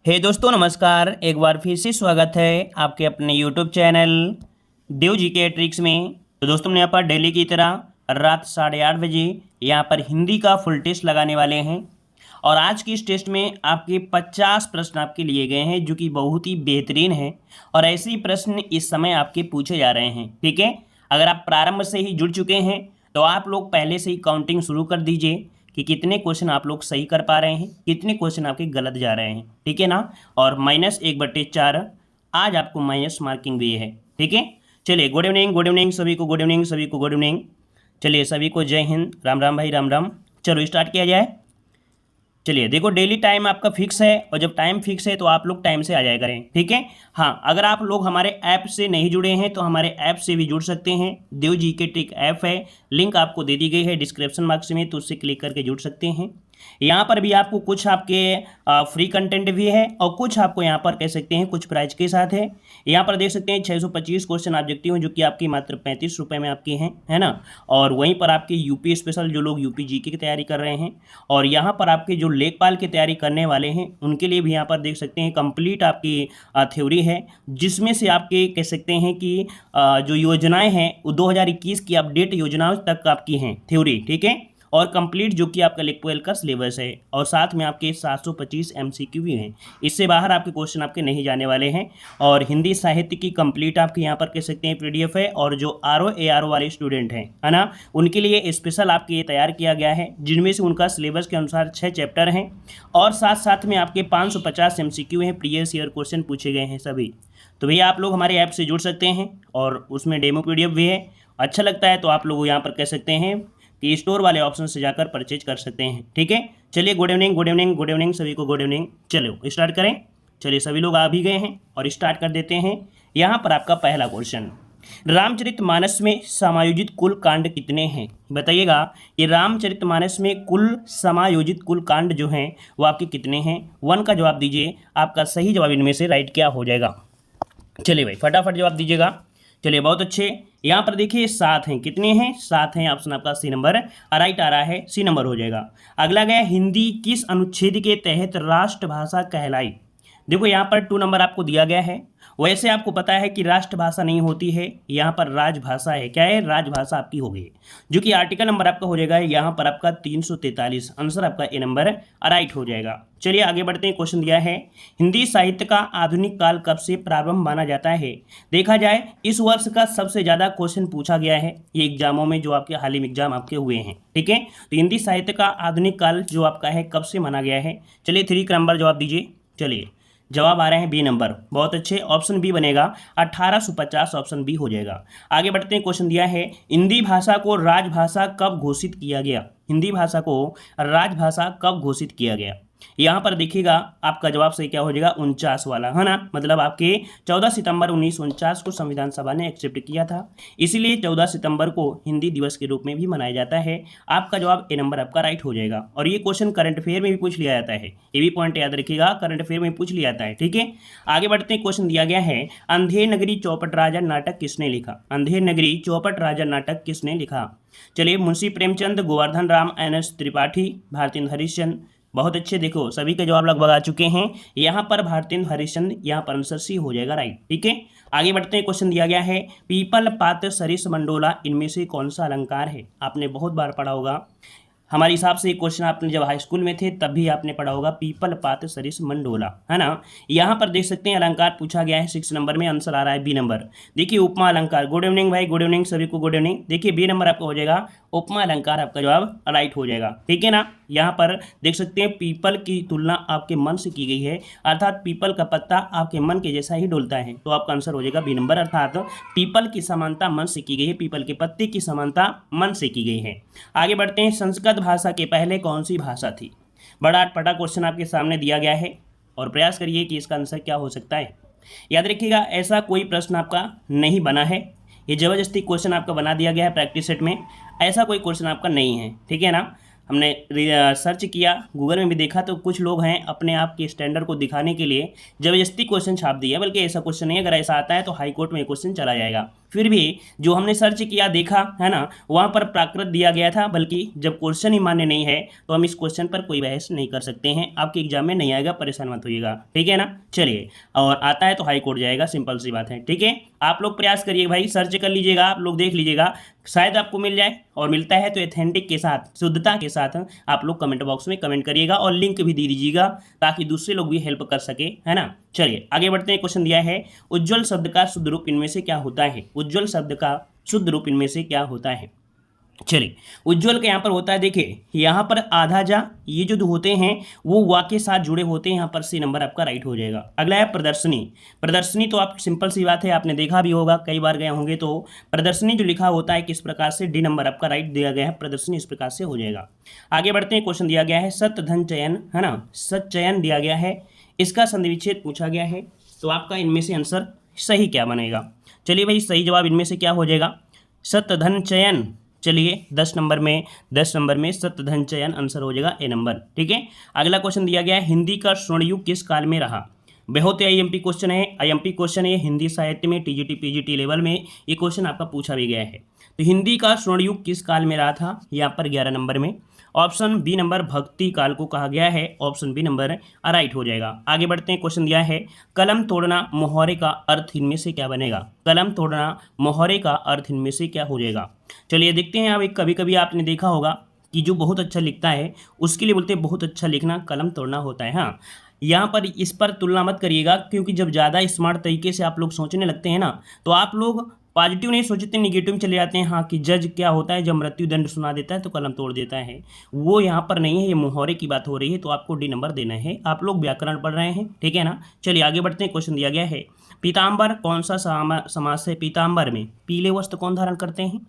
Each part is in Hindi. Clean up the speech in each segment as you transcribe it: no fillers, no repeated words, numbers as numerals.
हे दोस्तों नमस्कार। एक बार फिर से स्वागत है आपके अपने यूट्यूब चैनल देव जी के ट्रिक्स में। तो दोस्तों हम यहाँ पर डेली की तरह रात 8:30 बजे यहाँ पर हिंदी का फुल टेस्ट लगाने वाले हैं और आज की इस टेस्ट में आपके 50 प्रश्न आपके लिए गए हैं जो कि बहुत ही बेहतरीन हैं और ऐसे ही प्रश्न इस समय आपके पूछे जा रहे हैं। ठीक है, अगर आप प्रारंभ से ही जुड़ चुके हैं तो आप लोग पहले से ही काउंटिंग शुरू कर दीजिए कि कितने क्वेश्चन आप लोग सही कर पा रहे हैं, कितने क्वेश्चन आपके गलत जा रहे हैं। ठीक है ना, और -1/4 आज आपको माइनस मार्किंग भी है। ठीक है, चलिए गुड इवनिंग सभी को, गुड इवनिंग सभी को, गुड इवनिंग। चलिए सभी को जय हिंद, राम राम भाई, राम राम। चलो स्टार्ट किया जाए। चलिए देखो, डेली टाइम आपका फिक्स है और जब टाइम फिक्स है तो आप लोग टाइम से आ जाया करें। ठीक है, हाँ, अगर आप लोग हमारे ऐप से नहीं जुड़े हैं तो हमारे ऐप से भी जुड़ सकते हैं। देव जी के ट्रिक ऐप है, लिंक आपको दे दी गई है डिस्क्रिप्शन बॉक्स में, तो उससे क्लिक करके जुड़ सकते हैं। यहाँ पर भी आपको कुछ आपके फ्री कंटेंट भी है और कुछ आपको यहाँ पर कह सकते हैं कुछ प्राइज के साथ है। यहाँ पर देख सकते हैं 625 क्वेश्चन ऑब्जेक्टिव जो कि आपकी मात्र 35 रुपये में आपके हैं, है ना। और वहीं पर आपके यूपी स्पेशल जो लोग यूपी जीके की तैयारी कर रहे हैं और यहाँ पर आपके जो लेखपाल की तैयारी करने वाले हैं उनके लिए भी यहाँ पर देख सकते हैं कंप्लीट आपकी थ्योरी है, जिसमें से आपके कह सकते हैं कि जो योजनाएं हैं वो 2021 की अपडेट योजनाओं तक आपकी हैं थ्योरी। ठीक है, और कंप्लीट जो कि आपका लेक्चर का सिलेबस है और साथ में आपके 725 एमसीक्यू भी हैं। इससे बाहर आपके क्वेश्चन आपके नहीं जाने वाले हैं। और हिंदी साहित्य की कंप्लीट आपके यहाँ पर कह सकते हैं पीडीएफ है और जो आरओ एआरओ वाले स्टूडेंट हैं, है ना, उनके लिए स्पेशल आपके ये तैयार किया गया है, जिनमें से उनका सिलेबस के अनुसार 6 चैप्टर हैं और साथ साथ में आपके 550 एमसीक्यू हैं, प्रीवियस ईयर क्वेश्चन पूछे गए हैं सभी। तो भैया आप लोग हमारे ऐप से जुड़ सकते हैं और उसमें डेमो पीडीएफ भी है। अच्छा लगता है तो आप लोग यहाँ पर कह सकते हैं कि स्टोर वाले ऑप्शन से जाकर परचेज कर सकते हैं। ठीक है, चलिए good evening good evening good evening सभी को, गुड इवनिंग। चलो स्टार्ट करें। चलिए सभी लोग आ भी गए हैं और स्टार्ट कर देते हैं। यहाँ पर आपका पहला क्वेश्चन, रामचरितमानस में समायोजित कुल कांड कितने हैं? बताइएगा, ये रामचरितमानस में कुल समायोजित कुल कांड जो हैं वो आपके कितने हैं? 1 का जवाब दीजिए। आपका सही जवाब इनमें से राइट क्या हो जाएगा? चलिए भाई फटाफट जवाब दीजिएगा। चलिए बहुत अच्छे। यहाँ पर देखिए 7 हैं, कितने हैं? 7 हैं। ऑप्शन आपका सी नंबर राइट आ रहा है, सी नंबर हो जाएगा। अगला गया, हिंदी किस अनुच्छेद के तहत राष्ट्रभाषा कहलाई? देखो यहाँ पर 2 नंबर आपको दिया गया है। वैसे आपको पता है कि राष्ट्रभाषा नहीं होती है, यहाँ पर राजभाषा है। क्या है? राजभाषा आपकी हो गई, जो कि आर्टिकल नंबर आपका हो जाएगा यहाँ पर आपका 343। आंसर आपका ए नंबर राइट हो जाएगा। चलिए आगे बढ़ते हैं। क्वेश्चन दिया है, हिंदी साहित्य का आधुनिक काल कब से प्रारंभ माना जाता है? देखा जाए इस वर्ष का सबसे ज़्यादा क्वेश्चन पूछा गया है ये एग्जामों में, जो आपके हाल ही में एग्जाम आपके हुए हैं। ठीक है, तो हिंदी साहित्य का आधुनिक काल जो आपका है कब से माना गया है? चलिए 3 का नंबर जवाब दीजिए। चलिए जवाब आ रहे हैं बी नंबर, बहुत अच्छे। ऑप्शन बी बनेगा 1850, ऑप्शन बी हो जाएगा। आगे बढ़ते हैं। क्वेश्चन दिया है, हिंदी भाषा को राजभाषा कब घोषित किया गया? हिंदी भाषा को राजभाषा कब घोषित किया गया? यहाँ पर देखिएगा आपका जवाब सही क्या हो जाएगा? 49 वाला, है ना। मतलब आपके 14 सितंबर 1949 को संविधान सभा ने एक्सेप्ट किया था, इसीलिए 14 सितंबर को हिंदी दिवस के रूप में भी मनाया जाता है। आपका जवाब ए नंबर आपका राइट हो जाएगा। और ये क्वेश्चन करंट अफेयर में भी पूछ लिया जाता है, ये भी पॉइंट याद रखिएगा, करंट अफेयर में पूछ लिया जाता है। ठीक है, आगे बढ़ते हैं। क्वेश्चन दिया गया है, अंधेर नगरी चौपट राजा नाटक किसने लिखा? अंधेर नगरी चौपट राजा नाटक किसने लिखा? चलिए, मुंशी प्रेमचंद, गोवर्धन राम, एन.एस. त्रिपाठी, भारतेंद्र हरिश्चंद्र। बहुत अच्छे, देखो सभी के जवाब लगभग आ चुके हैं। यहाँ पर भारतेंद्र हरिश्चंद्र, यहाँ पर आंसर सी हो जाएगा राइट। ठीक है, आगे बढ़ते हैं। क्वेश्चन दिया गया है, पीपल, पात्र, सरिस, मंडोला इनमें से कौन सा अलंकार है? आपने बहुत बार पढ़ा होगा, हमारे हिसाब से क्वेश्चन आपने जब हाई स्कूल में थे तब भी आपने पढ़ा होगा, पीपल, पात्र, सरिस, मंडोला, है ना। यहाँ पर देख सकते हैं अलंकार पूछा गया है 6 नंबर में, आंसर आ रहा है बी नंबर। देखिए उपमा अलंकार, गुड इवनिंग भाई, गुड इवनिंग सभी को, गुड इवनिंग। देखिए बी नंबर आपका हो जाएगा, उपमा अलंकार आपका जवाब राइट हो जाएगा। ठीक है ना, यहाँ पर देख सकते हैं पीपल की तुलना आपके मन से की गई है, अर्थात पीपल का पत्ता आपके मन के जैसा ही डोलता है, तो आपका आंसर हो जाएगा बी नंबर। अर्थात पीपल की समानता मन से की गई है, पीपल के पत्ते की समानता मन से की गई है। आगे बढ़ते हैं। संस्कृत भाषा के पहले कौन सी भाषा थी? बड़ा अटपटा क्वेश्चन आपके सामने दिया गया है और प्रयास करिए कि इसका आंसर क्या हो सकता है। याद रखिएगा ऐसा कोई प्रश्न आपका नहीं बना है, ये जबरदस्ती क्वेश्चन आपका बना दिया गया है प्रैक्टिस सेट में, ऐसा कोई क्वेश्चन आपका नहीं है। ठीक है ना, हमने सर्च किया, गूगल में भी देखा, तो कुछ लोग हैं अपने आप के स्टैंडर्ड को दिखाने के लिए जबरदस्ती क्वेश्चन छाप दिया, बल्कि ऐसा क्वेश्चन नहीं है। अगर ऐसा आता है तो हाई कोर्ट में क्वेश्चन चला जाएगा। फिर भी जो हमने सर्च किया देखा है ना, वहाँ पर प्राकृत दिया गया था, बल्कि जब क्वेश्चन ही मान्य नहीं है तो हम इस क्वेश्चन पर कोई बहस नहीं कर सकते हैं। आपके एग्जाम में नहीं आएगा, परेशान मत होइएगा, ठीक है ना। चलिए, और आता है तो हाई कोर्ट जाएगा, सिंपल सी बात है, ठीक है। आप लोग प्रयास करिए भाई, सर्च कर लीजिएगा, आप लोग देख लीजिएगा, शायद आपको मिल जाए, और मिलता है तो एथेंटिक के साथ, शुद्धता के साथ आप लोग कमेंट बॉक्स में कमेंट करिएगा और लिंक भी दे दीजिएगा ताकि दूसरे लोग भी हेल्प कर सके, है ना। चलिए आगे बढ़ते हैं। क्वेश्चन दिया है, उज्ज्वल शब्द का शुद्ध रूप इनमें से क्या होता है। उज्ज्वल शब्द का शुद्ध रूप इनमें से क्या होता है। चलिए, उज्ज्वल का यहाँ पर होता है, देखिए यहाँ पर आधा जा, ये जो होते हैं वो वा के साथ जुड़े होते हैं, यहाँ पर सी नंबर आपका राइट हो जाएगा। अगला है प्रदर्शनी। प्रदर्शनी तो आप सिंपल सी बात है, आपने देखा भी होगा, कई बार गए होंगे, तो प्रदर्शनी जो लिखा होता है किस प्रकार से, डी नंबर आपका राइट दिया गया है, प्रदर्शनी इस प्रकार से हो जाएगा। आगे बढ़ते हैं। क्वेश्चन दिया गया है सत्य धन चयन, है ना, सत्य चयन दिया गया है, इसका संधि विच्छेद पूछा गया है, तो आपका इनमें से आंसर सही क्या बनेगा। चलिए भाई, सही जवाब इनमें से क्या हो जाएगा, सत्य धन चयन। चलिए 10 नंबर में सत्य धन चयन आंसर हो जाएगा ए नंबर, ठीक है। अगला क्वेश्चन दिया गया है, हिंदी का स्वर्ण युग किस काल में रहा। बहुत ही आईएमपी क्वेश्चन है, आईएमपी क्वेश्चन है, हिंदी साहित्य में टीजीटी पीजीटी लेवल में ये क्वेश्चन आपका पूछा भी गया है। तो हिंदी का स्वर्ण युग किस काल में रहा था, यहाँ पर 11 नंबर में। ऑप्शन बी नंबर भक्ति काल को कहा गया है, ऑप्शन बी नंबर राइट हो जाएगा। आगे बढ़ते हैं। क्वेश्चन दिया है, कलम तोड़ना मोहरे का अर्थ इनमें से क्या बनेगा। कलम तोड़ना मोहरे का अर्थ इनमें से क्या हो जाएगा। चलिए देखते हैं। अब कभी कभी आपने देखा होगा कि जो बहुत अच्छा लिखता है उसके लिए बोलते हैं बहुत अच्छा लिखना कलम तोड़ना होता है। हाँ, यहाँ पर इस पर तुलना मत करिएगा, क्योंकि जब ज़्यादा स्मार्ट तरीके से आप लोग सोचने लगते हैं ना, तो आप लोग पॉजिटिव नहीं सोचते, निगेटिव में चले जाते हैं। हाँ, कि जज क्या होता है, जब मृत्यु दंड सुना देता है तो कलम तोड़ देता है, वो यहाँ पर नहीं है, ये मुहावरे की बात हो रही है, तो आपको डी नंबर देना है। आप लोग व्याकरण पढ़ रहे हैं, ठीक है ना। चलिए आगे बढ़ते हैं। क्वेश्चन दिया गया है, पीताम्बर कौन सा समास है। पीताम्बर में पीले वस्त्र कौन धारण करते हैं,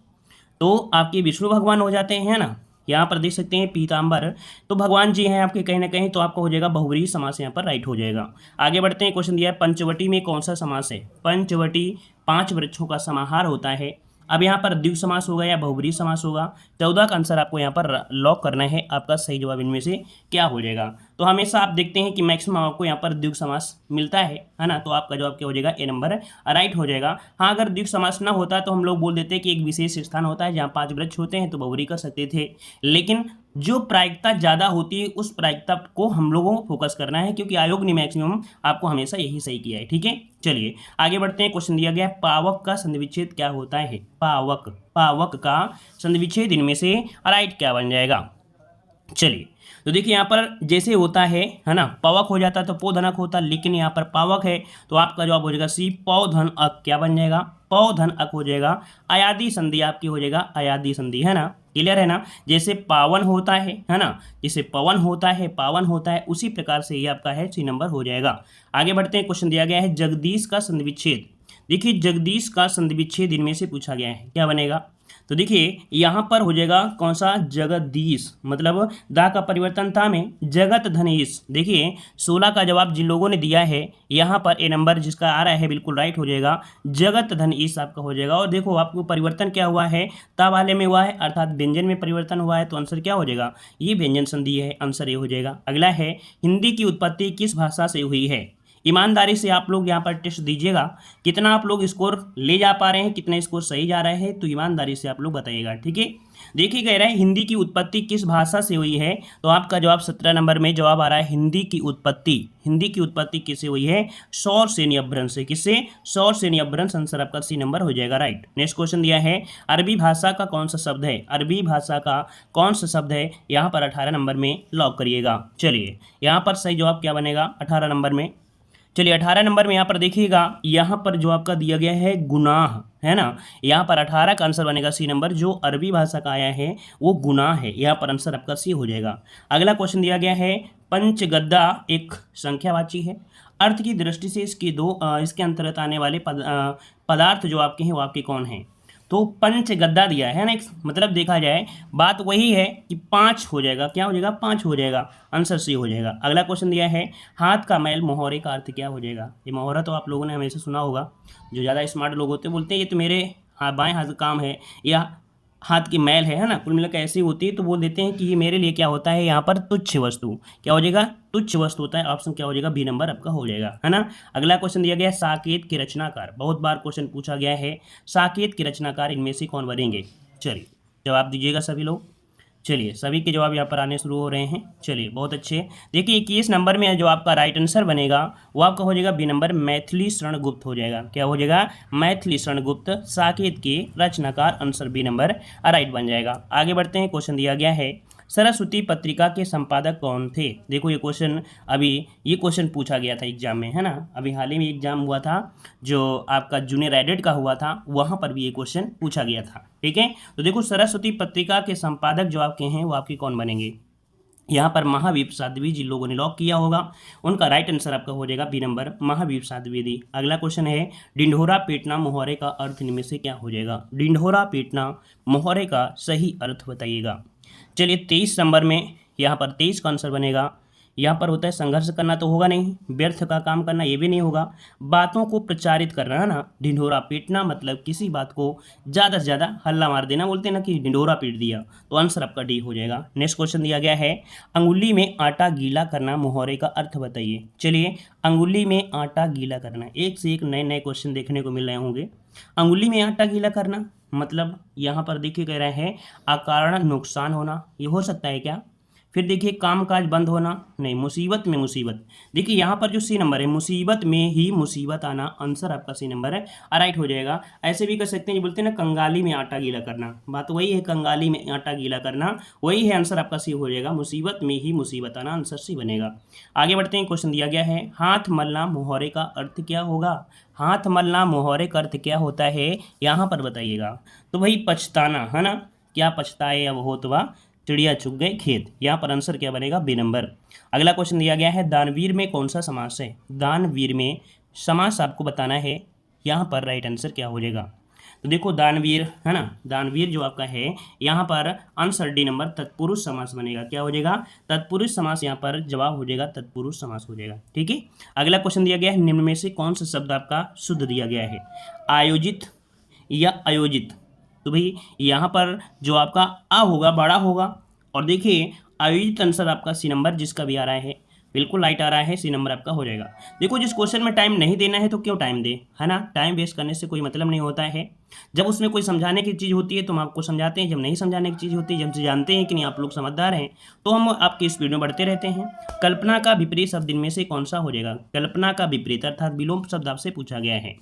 तो आपके विष्णु भगवान हो जाते हैं, है ना। यहाँ पर देख सकते हैं पीताम्बर, तो भगवान जी हैं आपके कहीं ना कहीं, तो आपका हो जाएगा बहुव्रीहि समास, यहाँ पर राइट हो जाएगा। आगे बढ़ते हैं। क्वेश्चन दिया है, पंचवटी में कौन सा समास है। पंचवटी 5 वृक्षों का समाहार होता है। अब यहाँ पर द्विगु समास होगा या बहुव्रीहि समास होगा। 14 का आंसर आपको यहाँ पर लॉक करना है, आपका सही जवाब इनमें से क्या हो जाएगा। तो हमेशा आप देखते हैं कि मैक्सिमम आपको यहाँ पर द्विगु समास मिलता है ना, तो आपका जवाब क्या हो जाएगा, ए नंबर राइट हो जाएगा। हाँ, अगर द्विगु समास ना होता तो हम लोग बोल देते कि एक विशेष स्थान होता है जहाँ 5 वृक्ष होते हैं तो बहुव्रीहि कर सकते थे, लेकिन जो प्रायिकता ज़्यादा होती है उस प्रायिकता को हम लोगों को फोकस करना है, क्योंकि आयोग ने मैक्सिमम आपको हमेशा यही सही किया है, ठीक है। चलिए आगे बढ़ते हैं। क्वेश्चन दिया गया है, पावक का संधि विच्छेद क्या होता है। पावक का संधि विच्छेद इनमें से राइट क्या बन जाएगा। चलिए तो देखिए यहाँ पर जैसे होता है ना, पवक हो जाता तो पौधनक होता, लेकिन यहाँ पर पावक है तो आपका जवाब हो जाएगा सी, पौधन अक क्या बन जाएगा, पौधन अक हो जाएगा। अयादी संधि आपकी हो जाएगा अयादी संधि, है ना, क्लियर है ना। जैसे पावन होता है ना, जैसे पवन होता है, पावन होता है, उसी प्रकार से ये आपका है सी नंबर हो जाएगा। आगे बढ़ते हैं। क्वेश्चन दिया गया है, जगदीश का संधि विच्छेद। देखिए जगदीश का संधि विच्छेद इनमें से पूछा गया है, क्या बनेगा। तो देखिए यहाँ पर हो जाएगा कौन सा, जगदीश, मतलब दा का परिवर्तन था में जगत धनीश। देखिए 16 का जवाब जिन लोगों ने दिया है, यहाँ पर ए नंबर जिसका आ रहा है बिल्कुल राइट हो जाएगा, जगत धनीश आपका हो जाएगा। और देखो आपको परिवर्तन क्या हुआ है, ता वाले में हुआ है, अर्थात व्यंजन में परिवर्तन हुआ है, तो आंसर क्या हो जाएगा, ये व्यंजन संधि है, आंसर ये हो जाएगा। अगला है, हिंदी की उत्पत्ति किस भाषा से हुई है। ईमानदारी से आप लोग यहाँ पर टेस्ट दीजिएगा, कितना आप लोग स्कोर ले जा पा रहे हैं, कितना स्कोर सही जा रहे हैं, तो ईमानदारी से आप लोग बताइएगा, ठीक है। देखिए कह रहा है हिंदी की उत्पत्ति किस भाषा से हुई है, तो आपका जवाब 17 नंबर में जवाब आ रहा है, हिंदी की उत्पत्ति किससे हुई है, सौर सेनी अपभ्रंश से। किससे, सौर सेनी अपभ्रंश, आंसर आपका सी नंबर हो जाएगा राइट। नेक्स्ट क्वेश्चन दिया है, अरबी भाषा का कौन सा शब्द है। अरबी भाषा का कौन सा शब्द है, यहाँ पर 18 नंबर में लॉक करिएगा। चलिए यहाँ पर सही जवाब क्या बनेगा 18 नंबर में। चलिए 18 नंबर में यहाँ पर देखिएगा, यहाँ पर जो आपका दिया गया है गुनाह, है ना, यहाँ पर 18 का आंसर बनेगा सी नंबर। जो अरबी भाषा का आया है वो गुनाह है, यहाँ पर आंसर आपका सी हो जाएगा। अगला क्वेश्चन दिया गया है, पंचगद्दा एक संख्यावाची है, अर्थ की दृष्टि से इसके इसके अंतर्गत आने वाले पदार्थ जो आपके हैं वो आपके कौन हैं। तो पंचगद्दा दिया है ना, मतलब देखा जाए बात वही है कि 5 हो जाएगा, क्या हो जाएगा 5 हो जाएगा, आंसर सी हो जाएगा। अगला क्वेश्चन दिया है, हाथ का मैल मोहरे का अर्थ क्या हो जाएगा। ये मोहरा तो आप लोगों ने हमेशा सुना होगा, जो ज़्यादा स्मार्ट लोग होते हैं बोलते हैं ये तो मेरे बाएं हाथ का काम है, या हाथ की मैल है ना, कुल मिलाकर ऐसी होती है, तो बोल देते हैं कि ये मेरे लिए क्या होता है, यहाँ पर तुच्छ वस्तु। क्या हो जाएगा, तुच्छ वस्तु होता है। ऑप्शन क्या हो जाएगा, बी नंबर आपका हो जाएगा, है ना। अगला क्वेश्चन दिया गया है, साकेत के रचनाकार। बहुत बार क्वेश्चन पूछा गया है, साकेत के रचनाकार इनमें से कौन बनेंगे। चलिए जवाब दीजिएगा सभी लोग। चलिए सभी के जवाब यहाँ पर आने शुरू हो रहे हैं। चलिए बहुत अच्छे। देखिए 21 नंबर में जो आपका राइट आंसर बनेगा वो आपका हो जाएगा बी नंबर, मैथिली शरण गुप्त हो जाएगा। क्या हो जाएगा, मैथिली शरण गुप्त साकेत के रचनाकार, आंसर बी नंबर राइट बन जाएगा। आगे बढ़ते हैं। क्वेश्चन दिया गया है, सरस्वती पत्रिका के संपादक कौन थे। देखो ये क्वेश्चन पूछा गया था एग्जाम में, है ना। अभी हाल ही में एग्जाम हुआ था जो आपका जूनियर एडिट का हुआ था, वहाँ पर भी ये क्वेश्चन पूछा गया था। ठीक है, तो देखो सरस्वती पत्रिका के संपादक जो आपके हैं वो आपके कौन बनेंगे। यहाँ पर महावीर प्रसाद द्विवेदी जिन लोगों ने लॉक किया होगा उनका राइट आंसर आपका हो जाएगा बी नंबर, महावीर प्रसाद द्विवेदी। अगला क्वेश्चन है, डिंढोरा पीटना मोहरे का अर्थ इनमें से क्या हो जाएगा। डिंढोरा पीटना मोहरे का सही अर्थ बताइएगा। चलिए 23 नंबर में यहाँ पर 23 का आंसर बनेगा। यहाँ पर होता है संघर्ष करना, तो होगा नहीं। व्यर्थ का काम करना, ये भी नहीं होगा। बातों को प्रचारित करना, है ना। ढिंढोरा पीटना मतलब किसी बात को ज़्यादा से ज़्यादा हल्ला मार देना, बोलते हैं ना कि ढिंढोरा पीट दिया, तो आंसर आपका डी हो जाएगा। नेक्स्ट क्वेश्चन दिया गया है, अंगुली में आटा गीला करना मोहरे का अर्थ बताइए। चलिए अंगुली में आटा गीला करना, एक से एक नए नए क्वेश्चन देखने को मिल रहे होंगे। अंगुली में आटा गीला करना मतलब यहाँ पर देखिए कह रहे हैं अकारण नुकसान होना, ये हो सकता है क्या। फिर देखिए कामकाज बंद होना, नहीं। मुसीबत में मुसीबत, देखिए यहाँ पर जो सी नंबर है, मुसीबत में ही मुसीबत आना, आंसर आपका सी नंबर है, राइट हो जाएगा। ऐसे भी कर सकते हैं, जो बोलते हैं ना कंगाली में आटा गीला करना, बात वही है, कंगाली में आटा गीला करना वही है, आंसर आपका सी हो जाएगा। मुसीबत में ही मुसीबत आना, आंसर सी बनेगा। आगे बढ़ते हैं। क्वेश्चन दिया गया है, हाथ मलना मुहावरे का अर्थ क्या होगा। हाथ मलना मुहावरे का अर्थ क्या होता है, यहाँ पर बताइएगा। तो भाई पछताना, है ना। क्या पछताए अब होतवा, चिड़िया चुग गए खेत। यहाँ पर आंसर क्या बनेगा, बी नंबर। अगला क्वेश्चन दिया गया है, दानवीर में कौन सा समास है। दानवीर में समास आपको बताना है, यहाँ पर राइट आंसर क्या हो जाएगा। तो देखो दानवीर, है ना, दानवीर जो आपका है यहाँ पर आंसर डी नंबर, तत्पुरुष समास बनेगा। क्या हो जाएगा, तत्पुरुष समास, यहाँ पर जवाब हो जाएगा तत्पुरुष समास हो जाएगा। ठीक है, अगला क्वेश्चन दिया गया है, निम्न में से कौन सा शब्द आपका शुद्ध दिया गया है, आयोजित या आयोजित। तो भाई यहाँ पर जो आपका आ होगा बड़ा होगा, और देखिए आयोजित आंसर आपका सी नंबर, जिसका भी आ रहा है बिल्कुल राइट आ रहा है, सी नंबर आपका हो जाएगा। देखो जिस क्वेश्चन में टाइम नहीं देना है तो क्यों टाइम दे, है ना। टाइम वेस्ट करने से कोई मतलब नहीं होता है। जब उसमें कोई समझाने की चीज़ होती है तो हम आपको समझाते हैं, जब नहीं समझाने की चीज़ होती है, जब से जानते हैं कि नहीं आप लोग समझदार हैं, तो हम आपकी स्पीड में बढ़ते रहते हैं। कल्पना का विपरीत शब्द इनमें से कौन सा हो जाएगा। कल्पना का विपरीत अर्थात विलोम शब्द आपसे पूछा गया है।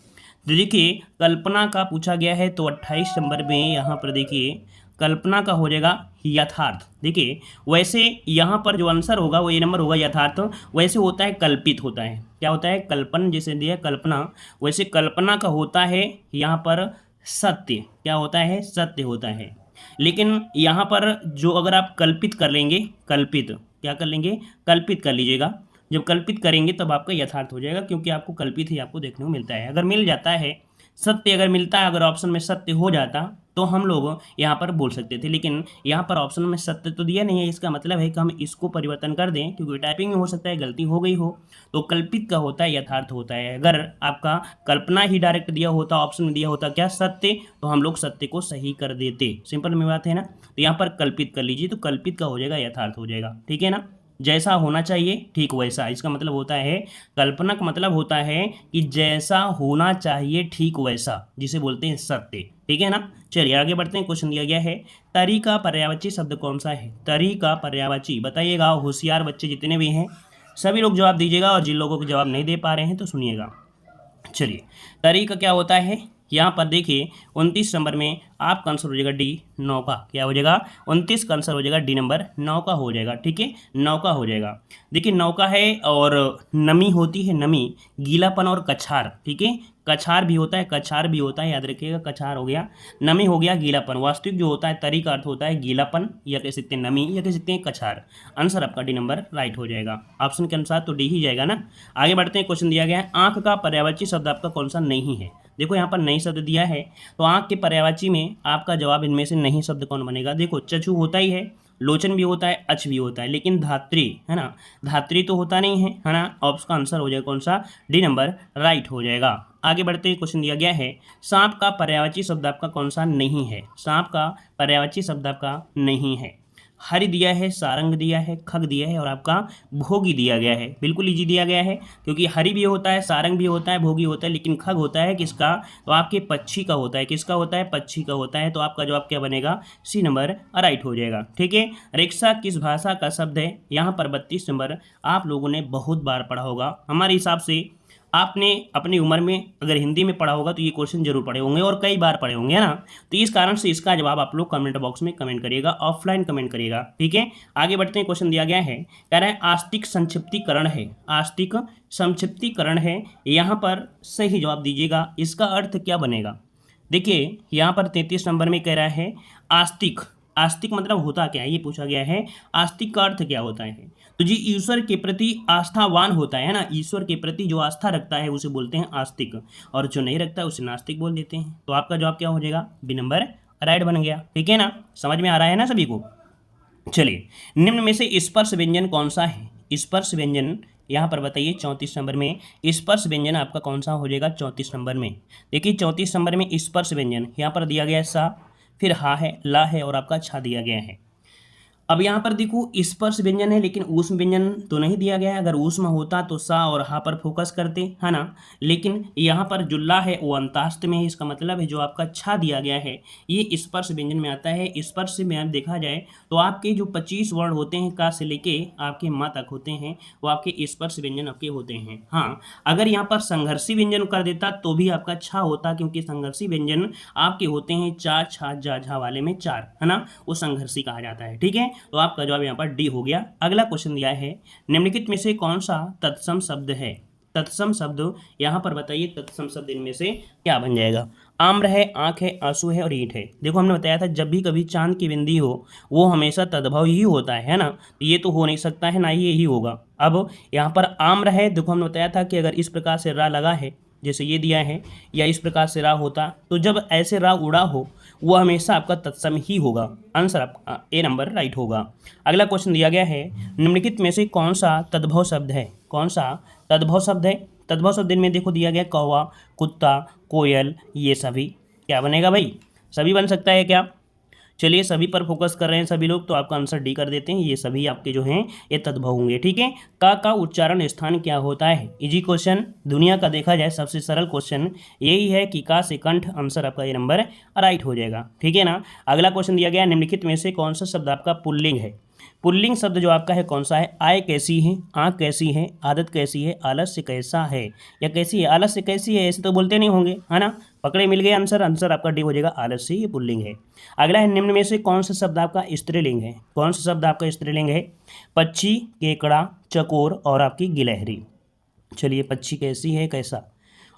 तो देखिए कल्पना का पूछा गया है, तो 28 नंबर में यहाँ पर देखिए कल्पना का हो जाएगा यथार्थ। देखिए वैसे यहाँ पर जो आंसर होगा वो ये नंबर होगा यथार्थ। वैसे होता है कल्पित होता है, क्या होता है, कल्पन जैसे दिया कल्पना, वैसे कल्पना का होता है यहाँ पर सत्य। क्या होता है, सत्य होता है। लेकिन यहाँ पर जो अगर आप कल्पित कर लेंगे, कल्पित क्या कर लेंगे, कल्पित कर लीजिएगा। जब कल्पित करेंगे तब आपका यथार्थ हो जाएगा, क्योंकि आपको कल्पित ही आपको देखने को मिलता है। अगर मिल जाता है सत्य, अगर मिलता है, अगर ऑप्शन में सत्य हो जाता तो हम लोग यहाँ पर बोल सकते थे, लेकिन यहाँ पर ऑप्शन में सत्य तो दिया नहीं है। इसका मतलब है कि हम इसको परिवर्तन कर दें, क्योंकि टाइपिंग में हो सकता है गलती हो गई हो। तो कल्पित का होता है यथार्थ होता है। अगर आपका कल्पना ही डायरेक्ट दिया होता, ऑप्शन में दिया होता क्या सत्य, तो हम लोग सत्य को सही कर देते। सिंपल में बात है ना। तो यहाँ पर कल्पित कर लीजिए, तो कल्पित का हो जाएगा यथार्थ हो जाएगा। ठीक है ना, जैसा होना चाहिए ठीक वैसा, इसका मतलब होता है, कल्पना का मतलब होता है कि जैसा होना चाहिए ठीक वैसा, जिसे बोलते हैं सत्य। ठीक है ना। चलिए आगे बढ़ते हैं। क्वेश्चन दिया गया है, तरी का पर्यायवाची शब्द कौन सा है। तरी का पर्यायवाची बताइएगा। होशियार बच्चे जितने भी हैं सभी लोग जवाब दीजिएगा, और जिन लोगों को जवाब नहीं दे पा रहे हैं तो सुनिएगा। चलिए तरी का क्या होता है, यहाँ पर देखिए 29 नंबर में आपका आंसर हो जाएगा डी, नौका। क्या हो जाएगा, 29 का आंसर हो जाएगा डी नंबर, नौका हो जाएगा। ठीक है, नौका हो जाएगा। देखिए नौका है और नमी होती है, नमी, गीलापन और कछार। ठीक है, कछार भी होता है, कछार भी होता है, याद रखिएगा। कछार हो गया, नमी हो गया, गीलापन। वास्तविक जो होता है तरी का अर्थ होता है गीलापन, या कह सकते हैं नमी, या कह सकते हैं कछार। आंसर आपका डी नंबर राइट हो जाएगा। ऑप्शन के अनुसार तो डी ही जाएगा ना। आगे बढ़ते हैं। क्वेश्चन दिया गया है, आंख का पर्यायवाची शब्द आपका कौन सा नहीं है। देखो यहाँ पर नहीं शब्द दिया है, तो आंख के पर्यायवाची में आपका जवाब इनमें से नहीं शब्द कौन बनेगा। देखो चक्षु होता ही है, लोचन भी होता है, अच भी होता है, लेकिन धात्री, है ना, धात्री तो होता नहीं है, है ना। ऑप्शन का आंसर हो जाएगा कौन सा, डी नंबर राइट हो जाएगा। आगे बढ़ते हैं, क्वेश्चन दिया गया है सांप का पर्यायवाची शब्द आपका कौन सा नहीं है। सांप का पर्यायवाची शब्द आपका नहीं है। हरि दिया है, सारंग दिया है, खग दिया है और आपका भोगी दिया गया है। बिल्कुल इजी दिया गया है, क्योंकि हरि भी होता है, सारंग भी होता है, भोगी होता है, लेकिन खग होता है किसका, तो आपके पक्षी का होता है। किसका होता है, पक्षी का होता है। तो आपका जवाब क्या बनेगा, सी नंबर राइट हो जाएगा। ठीक है, रिक्शा किस भाषा का शब्द है, यहाँ पर 32 नंबर आप लोगों ने बहुत बार पढ़ा होगा। हमारे हिसाब से आपने अपनी उम्र में अगर हिंदी में पढ़ा होगा तो ये क्वेश्चन जरूर पढ़े होंगे और कई बार पढ़े होंगे, है ना। तो इस कारण से इसका जवाब आप लोग कमेंट बॉक्स में कमेंट करिएगा, ऑफलाइन कमेंट करिएगा। ठीक है, आगे बढ़ते हैं, क्वेश्चन दिया गया है, कह रहा है आस्तिक संक्षिप्तीकरण है। आस्तिक संक्षिप्तीकरण है, यहाँ पर सही जवाब दीजिएगा। इसका अर्थ क्या बनेगा, देखिए यहाँ पर 33 नंबर में कह रहा है आस्तिक। आस्तिक मतलब होता क्या है, ये पूछा गया है। आस्तिक का अर्थ क्या होता है, तो जी ईश्वर के प्रति आस्थावान होता है ना। ईश्वर के प्रति जो आस्था रखता है उसे बोलते हैं आस्तिक, और जो नहीं रखता है उसे नास्तिक बोल देते हैं। तो आपका जवाब क्या हो जाएगा, बी नंबर राइट बन गया। ठीक है ना, समझ में आ रहा है ना सभी को। चलिए, निम्न में से स्पर्श व्यंजन कौन सा है। स्पर्श व्यंजन यहाँ पर बताइए 34 नंबर में स्पर्श व्यंजन आपका कौन सा हो जाएगा, 34 नंबर में। देखिए 34 नंबर में स्पर्श व्यंजन यहाँ पर दिया गया है सा, फिर हा है, ला है और आपका छा दिया गया है। अब यहाँ पर देखो स्पर्श व्यंजन है, लेकिन ऊष्म व्यंजन तो नहीं दिया गया है। अगर ऊष्म होता तो सा और हा पर फोकस करते, है ना। लेकिन यहाँ पर जो ला है वो अंतास्त में है, इसका मतलब है जो आपका छा दिया गया है ये स्पर्श व्यंजन में आता है। स्पर्श में आप देखा जाए तो आपके जो 25 वर्ण होते हैं का से लेके आपके मा तक होते हैं वो आपके स्पर्श व्यंजन आपके होते हैं। हाँ, अगर यहाँ पर संघर्षी व्यंजन कर देता तो भी आपका छा होता, क्योंकि संघर्षी व्यंजन आपके होते हैं चा छा जा झा वाले में 4, है ना, वो संघर्षी कहा जाता है। ठीक है, तो आपका जवाब यहाँ पर डी हो गया। अगला क्वेश्चन दिया है निम्नलिखित में से कौन सा तत्सम शब्द है। तत्सम शब्द यहाँ पर बताइए, तत्सम शब्द इनमें से क्या बन जाएगा। आम्र है, आंख है, आंसू है और ईंट है। देखो हमने बताया था जब भी कभी चांद की बिंदी हो वो हमेशा तद्भव ही होता है ना। ये तो हो नहीं सकता है ना, ये ही होगा। अब यहाँ पर आम्र है, देखो हमने बताया था कि अगर इस प्रकार से रा लगा है जैसे ये दिया है, या इस प्रकार से रा होता, तो जब ऐसे रा उड़ा हो वो हमेशा आपका तत्सम ही होगा। आंसर आपका ए नंबर राइट होगा। अगला क्वेश्चन दिया गया है निम्नलिखित में से कौन सा तद्भव शब्द है। कौन सा तद्भव शब्द है, तद्भव शब्द में देखो दिया गया कौवा, कुत्ता, कोयल, ये सभी क्या बनेगा भाई, सभी बन सकता है क्या। चलिए सभी पर फोकस कर रहे हैं सभी लोग, तो आपका आंसर डी कर देते हैं। ये सभी आपके जो हैं ये तद्भव होंगे। ठीक है, का उच्चारण स्थान क्या होता है। इजी क्वेश्चन, दुनिया का देखा जाए सबसे सरल क्वेश्चन यही है कि का से कंठ। आंसर आपका ये नंबर राइट हो जाएगा। ठीक है ना। अगला क्वेश्चन दिया गया निम्नलिखित में से कौन सा शब्द आपका पुल्लिंग है। पुल्लिंग शब्द जो आपका है कौन सा है। आय कैसी है, आँख कैसी है, आदत कैसी है, आलस्य कैसा है या कैसी है। आलस्य कैसी है ऐसे तो बोलते नहीं होंगे, है ना। पकड़े मिल गए आंसर। आंसर आपका डी हो जाएगा, आलस्य ये पुल्लिंग है। अगला है निम्न में से कौन सा शब्द आपका स्त्रीलिंग है। कौन सा शब्द आपका स्त्रीलिंग है। पक्षी, केकड़ा, चकोर और आपकी गिलहरी। चलिए पक्षी कैसी है, कैसा,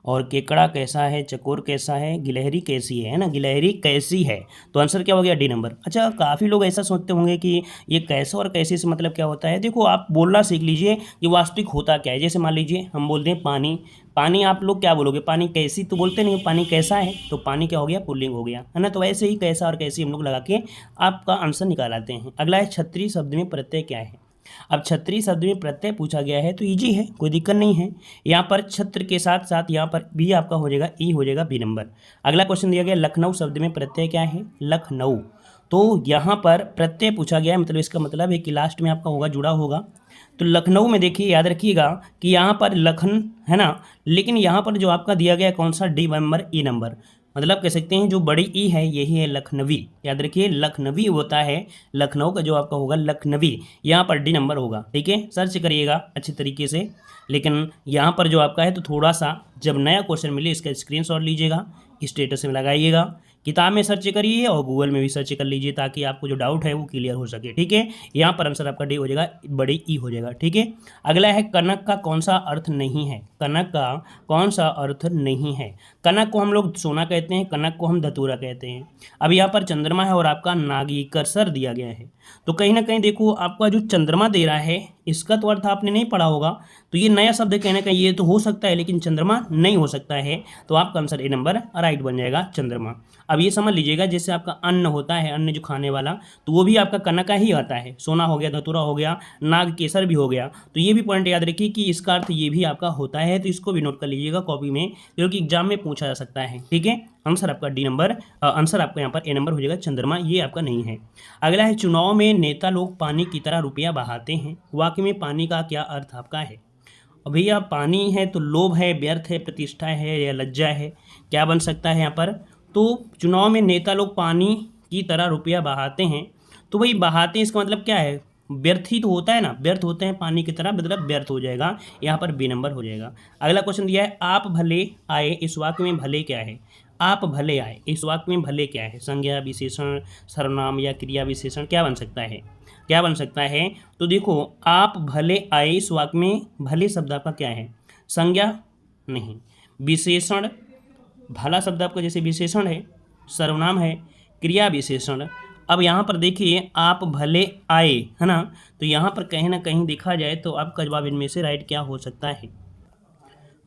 और केकड़ा कैसा है, चकोर कैसा है, गिलहरी कैसी है ना, गिलहरी कैसी है। तो आंसर क्या हो गया, डी नंबर। अच्छा, काफ़ी लोग ऐसा सोचते होंगे कि ये कैसा और कैसे से मतलब क्या होता है। देखो आप बोलना सीख लीजिए कि वास्तविक होता क्या है। जैसे मान लीजिए हम बोलते हैं पानी, पानी आप लोग क्या बोलोगे, पानी कैसी तो बोलते नहीं, पानी कैसा है, तो पानी क्या हो गया, पुल्लिंग हो गया, है ना। तो ऐसे ही कैसा और कैसी हम लोग लगा के आपका आंसर निकाल आते हैं। अगला है छतरी शब्द में प्रत्यय क्या है। अब छतरी शब्द में प्रत्यय पूछा गया है तो इजी है, कोई दिक्कत नहीं है। यहाँ पर छत्र के साथ साथ यहाँ पर भी आपका हो जाएगा, ई हो जाएगा बी नंबर। अगला क्वेश्चन दिया गया लखनऊ शब्द में प्रत्यय क्या है, लखनऊ। तो यहाँ पर प्रत्यय पूछा गया है, मतलब इसका मतलब है कि लास्ट में आपका होगा, जुड़ा होगा। तो लखनऊ में देखिए याद रखिएगा कि यहाँ पर लखन है ना, लेकिन यहाँ पर जो आपका दिया गया कौन सा, डी नंबर, ई नंबर। मतलब कह सकते हैं जो बड़ी ई है यही है लखनवी। याद रखिए लखनवी होता है, लखनऊ का जो आपका होगा लखनवी, यहाँ पर डी नंबर होगा। ठीक है, सर्च करिएगा अच्छी तरीके से। लेकिन यहाँ पर जो आपका है तो थोड़ा सा जब नया क्वेश्चन मिले इसका स्क्रीनशॉट लीजिएगा, स्टेटस में लगाइएगा, किताब में सर्च करिए और गूगल में भी सर्च कर लीजिए, ताकि आपको जो डाउट है वो क्लियर हो सके। ठीक है, यहाँ पर आंसर आपका डी हो जाएगा, बड़ी ई हो जाएगा। ठीक है, अगला है कनक का कौन सा अर्थ नहीं है। कनक का कौन सा अर्थ नहीं है। कनक को हम लोग सोना कहते हैं, कनक को हम धतूरा कहते हैं। अब यहाँ पर चंद्रमा है और आपका नागी कर्सर दिया गया है, तो कहीं ना कहीं देखो आपका जो चंद्रमा दे रहा है इसका तो अर्थ आपने नहीं पढ़ा होगा, तो ये नया शब्द कहने का ये तो हो सकता है, लेकिन चंद्रमा नहीं हो सकता है। तो आपका आंसर ए नंबर राइट बन जाएगा, चंद्रमा। अब ये समझ लीजिएगा, जैसे आपका अन्न होता है, अन्न जो खाने वाला, तो वो भी आपका कन्न का ही आता है। सोना हो गया, धतूरा हो गया, नाग केसर भी हो गया। तो ये भी पॉइंट याद रखिए कि इसका अर्थ ये भी आपका होता है, तो इसको भी नोट कर लीजिएगा कॉपी में, क्योंकि एग्जाम में पूछा जा सकता है। ठीक है, आंसर आपका डी नंबर, आंसर आपका यहाँ पर ए नंबर हो जाएगा, चंद्रमा। ये आपका नहीं है। अगला है, चुनाव में नेता लोग पानी की तरह रुपया बहाते हैं, वाक्य में पानी का क्या अर्थ आपका है। और भैया पानी है तो लोभ है, व्यर्थ है, प्रतिष्ठा है, या लज्जा है, क्या बन सकता है यहाँ पर। तो चुनाव में नेता लोग पानी की तरह रुपया बहाते हैं, तो वही बहाते हैं, इसका मतलब क्या है, व्यर्थ ही तो होता है ना, व्यर्थ होते हैं पानी की तरह, मतलब व्यर्थ हो जाएगा, यहाँ पर बी नंबर हो जाएगा। अगला क्वेश्चन दिया है, आप भले आए, इस वाक्य में भले क्या है। आप भले आए, इस वाक्य में भले क्या है, संज्ञा, विशेषण, सर्वनाम या क्रिया विशेषण, क्या बन सकता है, क्या बन सकता है। तो देखो, आप भले आए, इस वाक्य में भले शब्द आपका क्या है, संज्ञा नहीं, विशेषण, भला शब्द आपका जैसे विशेषण है, सर्वनाम है, क्रिया विशेषण। अब यहाँ पर देखिए, आप भले आए, है ना, तो यहाँ पर कहीं ना कहीं देखा जाए तो आपका जवाब इनमें से राइट क्या हो सकता है।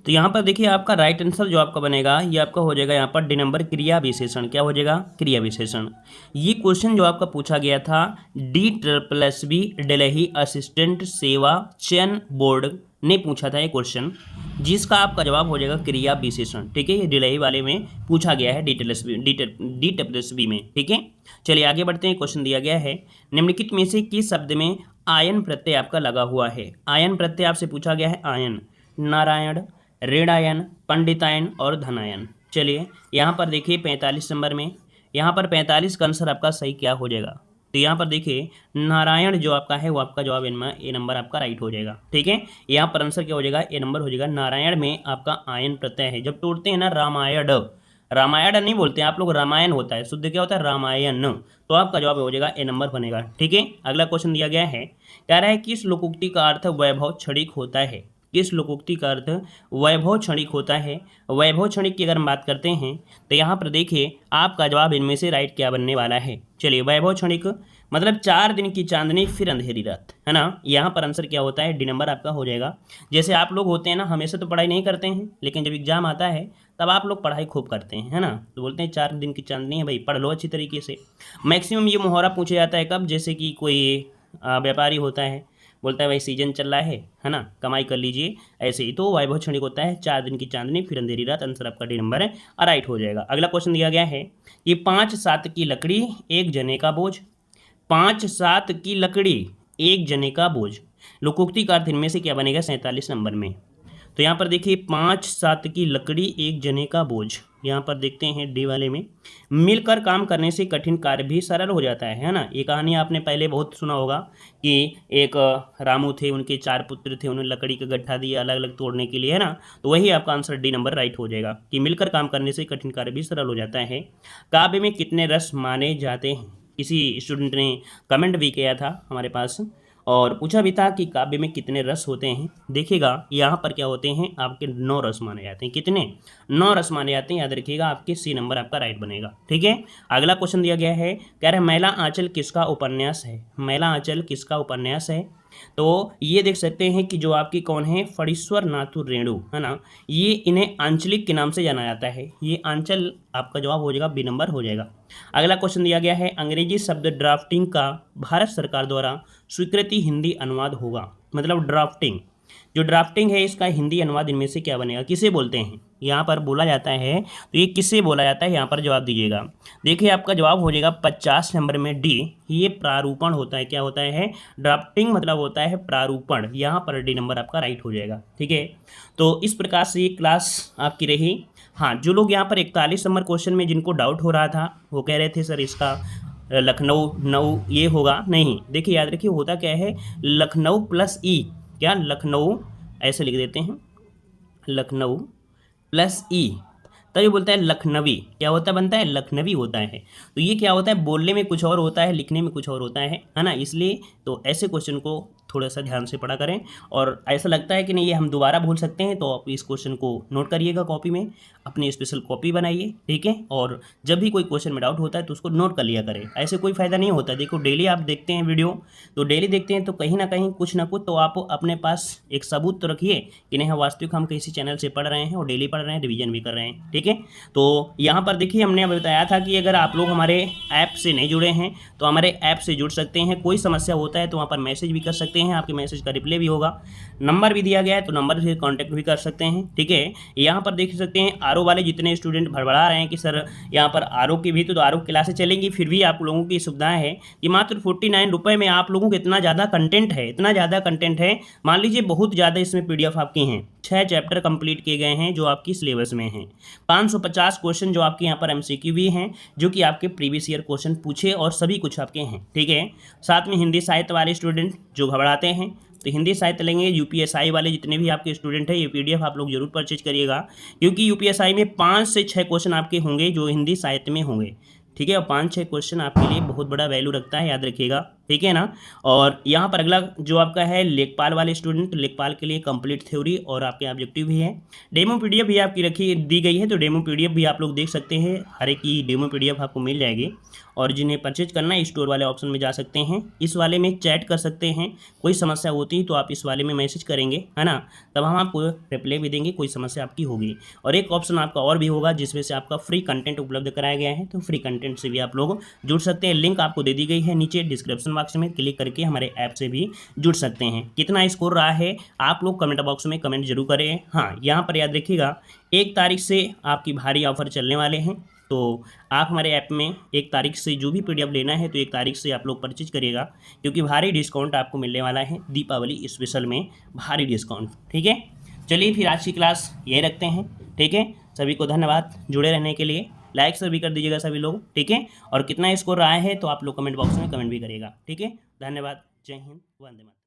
तो यहाँ पर देखिए, आपका राइट आंसर जो आपका बनेगा, ये आपका हो जाएगा यहाँ पर डी नंबर, क्रिया विशेषण। क्या हो जाएगा, क्रिया विशेषण। ये क्वेश्चन जो आपका पूछा गया था, DSSB दिल्ली असिस्टेंट सेवा चयन बोर्ड ने पूछा था ये क्वेश्चन, जिसका आपका जवाब हो जाएगा क्रिया विशेषण। ठीक है, ये दिल्ली वाले में पूछा गया है, DSSB में। ठीक है, चलिए आगे बढ़ते हैं। क्वेश्चन दिया गया है, निम्नलिखित में से किस शब्द में आयन प्रत्यय आपका लगा हुआ है। आयन प्रत्यय आपसे पूछा गया है, आयन, नारायण, ऋणायन, पंडितायन और धनायन। चलिए यहाँ पर देखिए 45 नंबर में, यहाँ पर 45 का आंसर आपका सही क्या हो जाएगा। तो यहाँ पर देखिए, नारायण जो आपका है वो आपका जवाब इनमें ए नंबर आपका राइट हो जाएगा। ठीक है, यहाँ पर आंसर क्या हो जाएगा, ए नंबर हो जाएगा। नारायण में आपका आयन प्रत्यय है। जब तोड़ते हैं ना, रामायण, रामायण नहीं बोलते हैं आप लोग, रामायण होता है, शुद्ध क्या होता है, रामायण। तो आपका जवाब हो जाएगा ए नंबर बनेगा। ठीक है, अगला क्वेश्चन दिया गया है, कह रहा है किस लोकोक्ति का अर्थ वैभव क्षणिक होता है। किस लोकोक्ति का अर्थ वैभव क्षणिक होता है। वैभव क्षणिक की अगर हम बात करते हैं तो यहाँ पर देखिए, आपका जवाब इनमें से राइट क्या बनने वाला है। चलिए, वैभव क्षणिक मतलब 4 दिन की चांदनी फिर अंधेरी रात, है ना। यहाँ पर आंसर क्या होता है, डी नंबर आपका हो जाएगा। जैसे आप लोग होते हैं ना, हमेशा तो पढ़ाई नहीं करते हैं, लेकिन जब एग्जाम आता है तब आप लोग पढ़ाई खूब करते हैं, है ना। तो बोलते हैं 4 दिन की चांदनी है भाई, पढ़ लो अच्छी तरीके से। मैक्सिमम ये मुहावरा पूछा जाता है कब, जैसे कि कोई व्यापारी होता है, बोलता है भाई सीजन चल रहा है ना, कमाई कर लीजिए, ऐसे ही। तो वैभव क्षणिक होता है, 4 दिन की चांदनी फिर अंधेरी रात। आंसर आपका डी नंबर है, राइट हो जाएगा। अगला क्वेश्चन दिया गया है, ये 5-7 की लकड़ी एक जने का बोझ। 5-7 की लकड़ी एक जने का बोझ, लोकोक्ति का अर्थ इनमें से क्या बनेगा 47 नंबर में। तो यहाँ पर देखिए, 5-7 की लकड़ी एक जने का बोझ, यहाँ पर देखते हैं डी वाले में, मिलकर काम करने से कठिन कार्य भी सरल हो जाता है ना। ये कहानी आपने पहले बहुत सुना होगा कि एक रामू थे, उनके 4 पुत्र थे, उन्होंने लकड़ी का गट्ठा दिया अलग अलग तोड़ने के लिए, है ना। तो वही आपका आंसर डी नंबर राइट हो जाएगा कि मिलकर काम करने से कठिन कार्य भी सरल हो जाता है। काव्य में कितने रस माने जाते हैं, किसी स्टूडेंट ने कमेंट भी किया था हमारे पास और पूछा भी था कि काव्य में कितने रस होते हैं। देखिएगा, यहाँ पर क्या होते हैं, आपके 9 रस माने जाते हैं। कितने, 9 रस माने जाते हैं, याद रखिएगा, आपके सी नंबर आपका राइट बनेगा। ठीक है, अगला क्वेश्चन दिया गया है, कह रहे हैं मैला आंचल किसका उपन्यास है। मैला आंचल किसका उपन्यास है। तो ये देख सकते हैं कि जो आपकी कौन है, फणीश्वर नाथु रेणु, है ना, ये इन्हें आंचलिक के नाम से जाना जाता है। ये आंचल आपका जवाब हो जाएगा, बी नंबर हो जाएगा। अगला क्वेश्चन दिया गया है, अंग्रेजी शब्द ड्राफ्टिंग का भारत सरकार द्वारा स्वीकृति हिंदी अनुवाद होगा। मतलब ड्राफ्टिंग, जो ड्राफ्टिंग है इसका हिंदी अनुवाद इनमें से क्या बनेगा, किसे बोलते हैं, यहाँ पर बोला जाता है, तो ये किससे बोला जाता है, यहाँ पर जवाब दीजिएगा। देखिए, आपका जवाब हो जाएगा 50 नंबर में डी, ये प्रारूपण होता है। क्या होता है, ड्राफ्टिंग मतलब होता है प्रारूपण, यहाँ पर डी नंबर आपका राइट हो जाएगा। ठीक है, तो इस प्रकार से ये क्लास आपकी रही। हाँ, जो लोग यहाँ पर 41 नंबर क्वेश्चन में जिनको डाउट हो रहा था, वो कह रहे थे सर इसका लखनऊ नऊ ये होगा, नहीं, देखिए याद रखिए होता क्या है, लखनऊ प्लस ई, क्या लखनऊ ऐसे लिख देते हैं, लखनऊ प्लस ई, तभी बोलता है लखनवी, क्या होता है, बनता है लखनवी होता है। तो ये क्या होता है, बोलने में कुछ और होता है, लिखने में कुछ और होता है ना। इसलिए तो ऐसे क्वेश्चन को थोड़ा सा ध्यान से पढ़ा करें। और ऐसा लगता है कि नहीं ये हम दोबारा भूल सकते हैं तो आप इस क्वेश्चन को नोट करिएगा कॉपी में, अपनी स्पेशल कॉपी बनाइए, ठीक है। और जब भी कोई क्वेश्चन में डाउट होता है तो उसको नोट कर लिया करें, ऐसे कोई फ़ायदा नहीं होता। देखो डेली आप देखते हैं वीडियो, तो डेली देखते हैं तो कहीं ना कहीं कुछ ना कुछ तो आप अपने पास एक सबूत तो रखिए कि नहीं, वास्तविक हम किसी चैनल से पढ़ रहे हैं और डेली पढ़ रहे हैं, रिवीजन भी कर रहे हैं, ठीक है। तो यहाँ पर देखिए हमने अभी बताया था कि अगर आप लोग हमारे ऐप से नहीं जुड़े हैं तो हमारे ऐप से जुड़ सकते हैं। कोई समस्या होता है तो वहाँ पर मैसेज भी कर सकते हैं, आपके मैसेज का रिप्लाई भी होगा, नंबर भी दिया गया है तो नंबर से कांटेक्ट भी कर सकते हैं, ठीक है। यहाँ पर देख सकते हैं आरओ वाले जितने स्टूडेंट भड़बड़ा रहे हैं कि सर यहाँ पर आरओ की भी तो आरओ क्लासें चलेंगी, फिर भी आप लोगों की सुविधाएं है कि मात्र 49 रुपये में आप लोगों को इतना ज़्यादा कंटेंट है, इतना ज़्यादा कंटेंट है, मान लीजिए बहुत ज़्यादा इसमें PDF आपकी हैं, 6 चैप्टर कंप्लीट किए गए हैं जो आपकी सिलेबस में हैं, 550 क्वेश्चन जो आपके यहाँ पर MCQ भी हैं जो कि आपके प्रीवियस ईयर क्वेश्चन पूछे और सभी कुछ आपके हैं, ठीक है। साथ में हिंदी साहित्य वाले स्टूडेंट जो घबराते हैं तो हिंदी साहित्य लेंगे, UPSI वाले जितने भी आपके स्टूडेंट हैं ये PDF आप लोग जरूर परचेज करिएगा, क्योंकि UPSI में 5 से 6 क्वेश्चन आपके होंगे जो हिंदी साहित्य में होंगे, ठीक है। और 5-6 क्वेश्चन आपके लिए बहुत बड़ा वैल्यू रखता है, याद रखिएगा, ठीक है ना। और यहाँ पर अगला जो आपका है लेखपाल वाले स्टूडेंट, लेखपाल के लिए कंप्लीट थ्योरी और आपके ऑब्जेक्टिव भी है, डेमो PDF भी आपकी दी गई है, तो डेमो PDF भी आप लोग देख सकते हैं, हर एक की डेमो PDF आपको मिल जाएगी। और जिन्हें परचेज करना है स्टोर वाले ऑप्शन में जा सकते हैं, इस वाले में चैट कर सकते हैं, कोई समस्या होती है तो आप इस वाले में मैसेज करेंगे, है ना, तब हम आपको रिप्लाई भी देंगे, कोई समस्या आपकी होगी। और एक ऑप्शन आपका और भी होगा जिसमें से आपका फ्री कंटेंट उपलब्ध कराया गया है, तो फ्री कंटेंट से भी आप लोग जुड़ सकते हैं, लिंक आपको दे दी गई है नीचे डिस्क्रिप्शन बॉक्स में, क्लिक करके हमारे ऐप से भी जुड़ सकते हैं। कितना स्कोर रहा है आप लोग कमेंट बॉक्स में कमेंट जरूर करें। हाँ, यहाँ पर याद रखिएगा 1 तारीख से आपकी भारी ऑफर चलने वाले हैं, तो आप हमारे ऐप में 1 तारीख से जो भी PDF लेना है तो 1 तारीख से आप लोग परचेज करिएगा, क्योंकि भारी डिस्काउंट आपको मिलने वाला है दीपावली स्पेशल में, भारी डिस्काउंट, ठीक है। चलिए फिर आज की क्लास यही रखते हैं, ठीक है। सभी को धन्यवाद जुड़े रहने के लिए, लाइक सभी कर दीजिएगा सभी लोग, ठीक है। और कितना स्कोर रहा है तो आप लोग कमेंट बॉक्स में कमेंट भी करिएगा, ठीक है। धन्यवाद, जय हिंद, वंदे मातरम।